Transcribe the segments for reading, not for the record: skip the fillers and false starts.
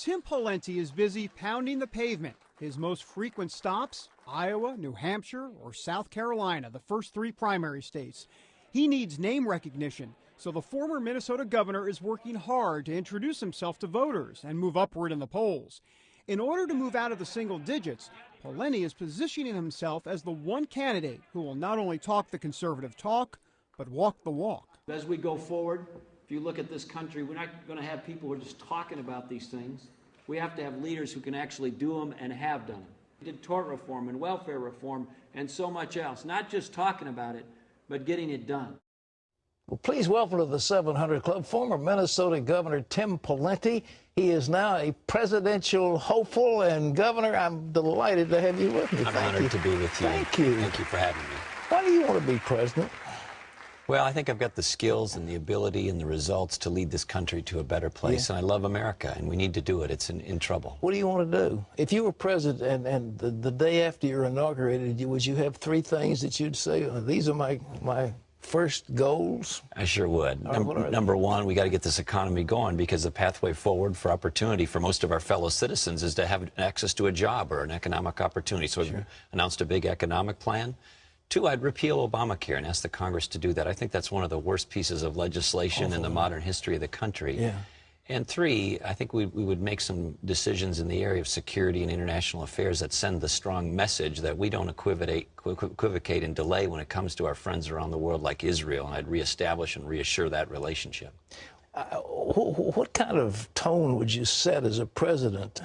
Tim Pawlenty is busy pounding the pavement. His most frequent stops, Iowa, New Hampshire, or South Carolina, the first three primary states. He needs name recognition, so the former Minnesota governor is working hard to introduce himself to voters and move upward in the polls. In order to move out of the single digits, Pawlenty is positioning himself as the one candidate who will not only talk the conservative talk, but walk the walk. As we go forward, if you look at this country, we're not going to have people who are just talking about these things. We have to have leaders who can actually do them and have done them. We did tort reform and welfare reform and so much else. Not just talking about it, but getting it done. Well, please welcome to the 700 Club former Minnesota Governor Tim Pawlenty. He is now a presidential hopeful and governor. I'm delighted to have you with me. I'm honored to be with you. Thank you. Thank you for having me. Why do you want to be president? Well, I think I've got the skills and the ability and the results to lead this country to a better place, and I love America, and we need to do it. It's in trouble. What do you want to do? If you were president and the day after you're inaugurated, would you have three things that you'd say, these are my first goals? I sure would. Number one, we got to get this economy going, because the pathway forward for opportunity for most of our fellow citizens is to have access to a job or an economic opportunity. So we've announced a big economic plan. Two, I'd repeal Obamacare and ask the Congress to do that. I think that's one of the worst pieces of legislation in the modern history of the country. Yeah. And three, I think we would make some decisions in the area of security and international affairs that send the strong message that we don't equivocate and delay when it comes to our friends around the world like Israel, and I'd reestablish and reassure that relationship. What kind of tone would you set as a president?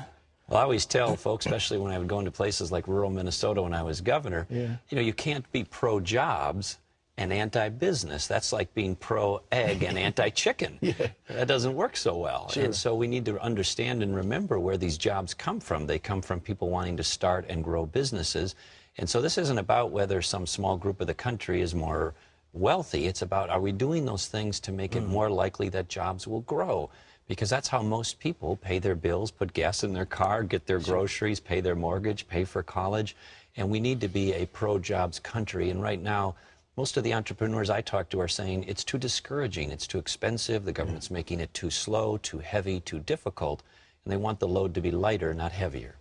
Well, I always tell folks, especially when I would go into places like rural Minnesota when I was governor, you know, you can't be pro-jobs and anti-business. That's like being pro-egg and anti-chicken. That doesn't work so well. And so we need to understand and remember where these jobs come from. They come from people wanting to start and grow businesses. And so this isn't about whether some small group of the country is more wealthy. It's about, are we doing those things to make it more likely that jobs will grow? Because that's how most people pay their bills, put gas in their car, get their groceries, pay their mortgage, pay for college. And we need to be a pro-jobs country. And right now, most of the entrepreneurs I talk to are saying it's too discouraging, it's too expensive, the government's making it too slow, too heavy, too difficult, and they want the load to be lighter, not heavier.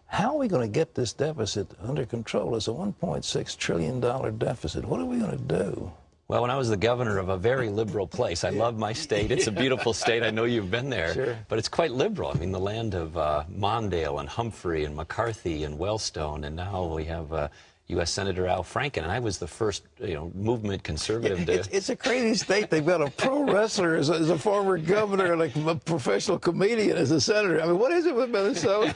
How are we going to get this deficit under control? It's a $1.6 trillion deficit. What are we going to do? Well, when I was the governor of a very liberal place, I love my state. It's a beautiful state. I know you've been there. But it's quite liberal. I mean, the land of Mondale and Humphrey and McCarthy and Wellstone, and now we have U.S. Senator Al Franken, and I was the first, movement conservative to... It's a crazy state. They've got a pro wrestler as a former governor, like a professional comedian as a senator. I mean, what is it with Minnesota?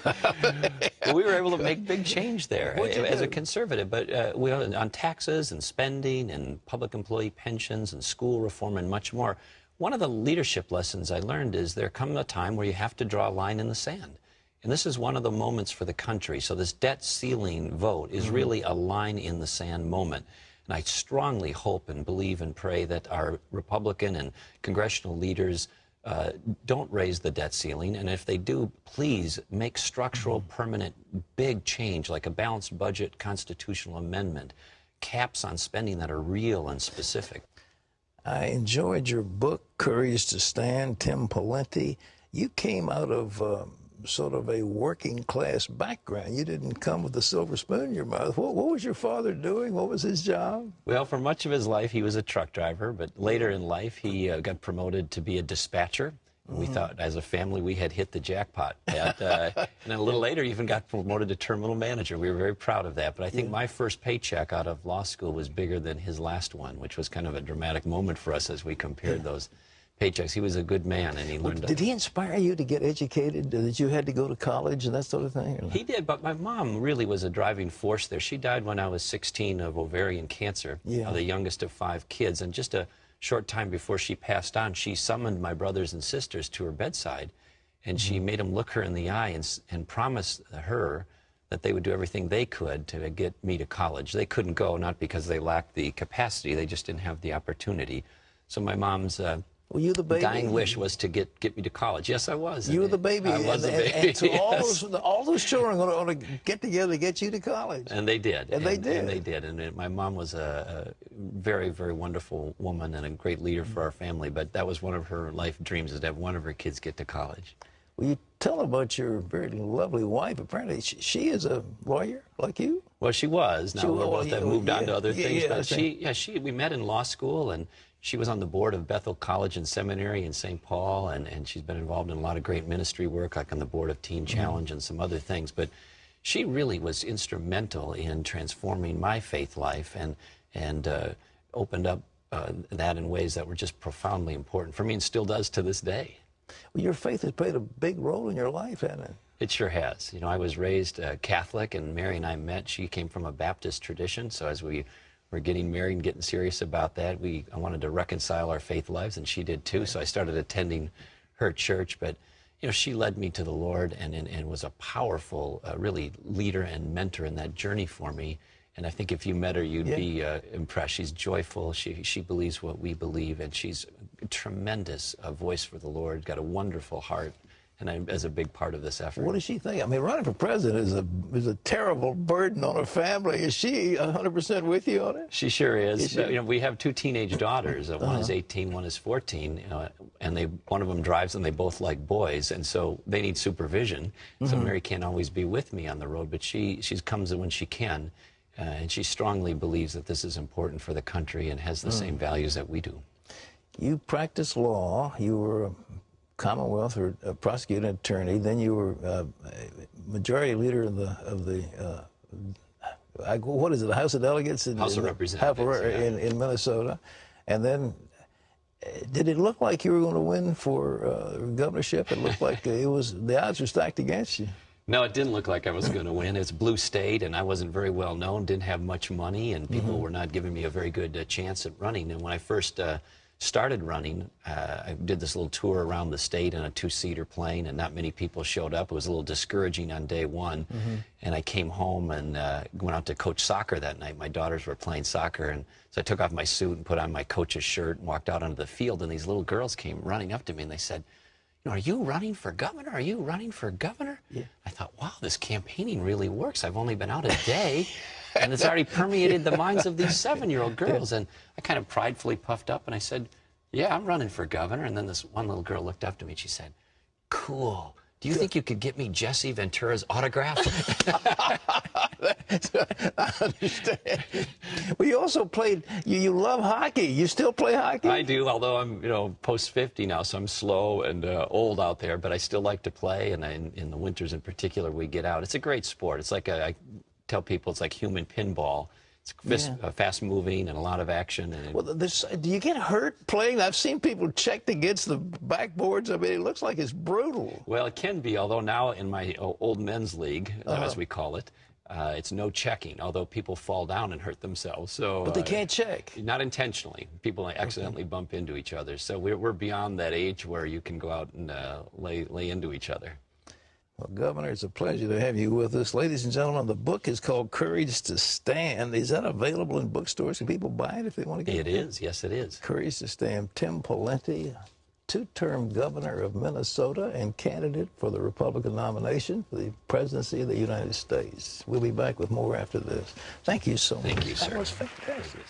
Well, we were able to make big change there as a conservative, but on taxes and spending and public employee pensions and school reform and much more. One of the leadership lessons I learned is there comes a time where you have to draw a line in the sand. And this is one of the moments for the country. So this debt ceiling vote is really a line in the sand moment. And I strongly hope and believe and pray that our Republican and congressional leaders don't raise the debt ceiling. And if they do, please make structural, permanent, big change, like a balanced budget constitutional amendment, caps on spending that are real and specific. I enjoyed your book, Courage to Stand, Tim Pawlenty. You came out of... sort of a working class background. You didn't come with a silver spoon in your mouth. What was your father doing? What was his job? Well, for much of his life, he was a truck driver, but later in life, he got promoted to be a dispatcher. We thought, as a family, we had hit the jackpot. And then a little later, he even got promoted to terminal manager. We were very proud of that. But I think my first paycheck out of law school was bigger than his last one, which was kind of a dramatic moment for us as we compared those paychecks. He was a good man, and he learned. Did he inspire you to get educated? That you had to go to college and that sort of thing? He did, but my mom really was a driving force there. She died when I was 16 of ovarian cancer, the youngest of 5 kids, and just a short time before she passed on, she summoned my brothers and sisters to her bedside, and she made them look her in the eye and promised her that they would do everything they could to get me to college. They couldn't go, not because they lacked the capacity, they just didn't have the opportunity. So my mom's were you the baby? dying wish was to get me to college. Yes, I was. You were the baby. I was the baby. And so all those children are going to get together to get you to college. And they did. And they did. And they did. And my mom was a very, very wonderful woman and a great leader for our family. But that was one of her life dreams, is to have one of her kids get to college. Well, you tell about your very lovely wife. Apparently, she is a lawyer like you. Well, she was. Now we both have moved on to other things. Yeah, but we met in law school, and she was on the board of Bethel College and Seminary in St. Paul, and she's been involved in a lot of great ministry work, like on the board of Teen Challenge and some other things. But she really was instrumental in transforming my faith life and opened up that in ways that were just profoundly important for me and still does to this day. Well, your faith has played a big role in your life, hasn't it? It sure has. You know, I was raised Catholic, and Mary and I met. She came from a Baptist tradition, so as we were getting married and getting serious about that, I wanted to reconcile our faith lives, and she did too, so I started attending her church. But, you know, she led me to the Lord and was a powerful, really leader and mentor in that journey for me. And I think if you met her, you'd be impressed. She's joyful. She believes what we believe, and she's a tremendous voice for the Lord, got a wonderful heart, and as a big part of this effort. What does she think? I mean, running for president is a terrible burden on a family. Is she 100% with you on it? She sure is. You know, we have two teenage daughters. One is 18, one is 14, and one of them drives, and they both like boys, and so they need supervision. So Mary can't always be with me on the road, but she comes when she can. And she strongly believes that this is important for the country and has the same values that we do. You practiced law. You were a Commonwealth or a prosecuting attorney. Then you were majority leader of the what is it? The House of Delegates House of Representatives in Minnesota. And then, did it look like you were going to win for governorship? It looked like the odds were stacked against you. No, it didn't look like I was going to win. It's blue state, and I wasn't very well known, didn't have much money, and people were not giving me a very good chance at running. And when I first started running, I did this little tour around the state in a two-seater plane, and not many people showed up. It was a little discouraging on day one. And I came home and went out to coach soccer that night. My daughters were playing soccer, and so I took off my suit and put on my coach's shirt and walked out onto the field, and these little girls came running up to me, and they said, "Are you running for governor? Are you running for governor?" Yeah. I thought, wow, this campaigning really works. I've only been out a day, and it's already permeated the minds of these 7-year-old girls. And I kind of pridefully puffed up, and I said, "Yeah, I'm running for governor." And then this one little girl looked up to me, and she said, "Cool. Do you think you could get me Jesse Ventura's autograph?" I understand. Well, you also played, you love hockey. You still play hockey? I do, although I'm, post 50 now, so I'm slow and old out there, but I still like to play, and in the winters in particular, we get out. It's a great sport. It's like, I tell people, it's like human pinball. It's fast moving and a lot of action. Well, do you get hurt playing? I've seen people checked against the backboards. I mean, it looks like it's brutal. Well, it can be, although now in my old men's league, as we call it, it's no checking, although people fall down and hurt themselves. So, but they can't check. Not intentionally. People accidentally bump into each other. So we're beyond that age where you can go out and lay into each other. Well, Governor, it's a pleasure to have you with us. Ladies and gentlemen, the book is called Courage to Stand. Is that available in bookstores? Can people buy it if they want to get it? It is. Yes, it is. Courage to Stand. Tim Pawlenty, two-term governor of Minnesota and candidate for the Republican nomination for the presidency of the United States. We'll be back with more after this. Thank you so much. Thank you, sir. That was fantastic.